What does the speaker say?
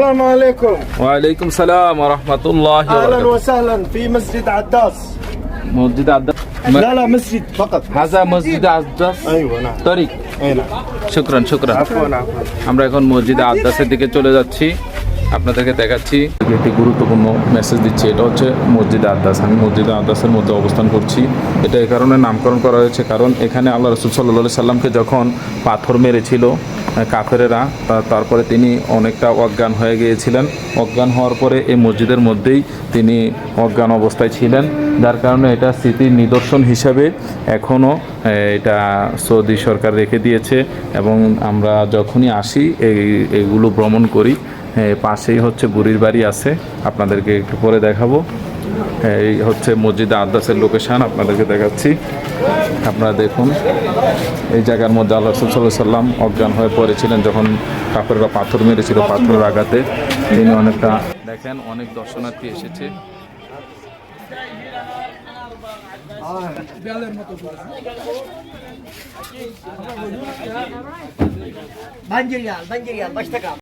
السلام عليكم. وعليكم السلام ورحمة الله اهلا وبركاته. وسهلا في مسجد عداس. مسجد عداس. لا لا مسجد فقط. هذا مسجد عداس. ايوه نعم. طريق. اي نعم. শুকরান শুকরান। عفوا عفوا. আমরা এখন মসজিদে আদ্দাসের দিকে চলে যাচ্ছি, আপনাদেরকে দেখাচ্ছি। একটি গুরুত্বপূর্ণ মেসেজ দিচ্ছি, এটা হচ্ছে মসজিদে আদ্দাস। আমি মসজিদে আদ্দাসের মধ্যে অবস্থান করছি। এটা এই কারণে নামকরণ করা হয়েছে, কারণ এখানে আল্লাহ রাসূল সাল্লাল্লাহু আলাইহি সাল্লামকে যখন পাথর মেরেছিল কাফেরেরা, তারপরে তিনি অনেকটা অজ্ঞান হয়ে গিয়েছিলেন। অজ্ঞান হওয়ার পরে এই মসজিদের মধ্যেই তিনি অজ্ঞান অবস্থায় ছিলেন, যার কারণে এটা স্মৃতির নিদর্শন হিসাবে এখনও এটা সৌদি সরকার রেখে দিয়েছে। এবং আমরা যখনই আসি এইগুলো ভ্রমণ করি। পাশেই হচ্ছে বুড়ির বাড়ি আছে, আপনাদেরকে একটু পরে দেখাবো। এই হচ্ছে মসজিদে আদ্দাসের লোকেশান, আপনাদেরকে দেখাচ্ছি। আপনারা দেখুন, এই জায়গার মধ্যে আল্লাহ রাসূল সাল্লাল্লাহু আলাইহি সাল্লাম অজ্ঞান হয়ে পড়েছিলেন যখন কাফেররা পাথর মেরেছিল। পাথরের আঘাতে তিনি অনেকটা, দেখেন অনেক দর্শনার্থী এসেছে। Banjir ya, baş taka.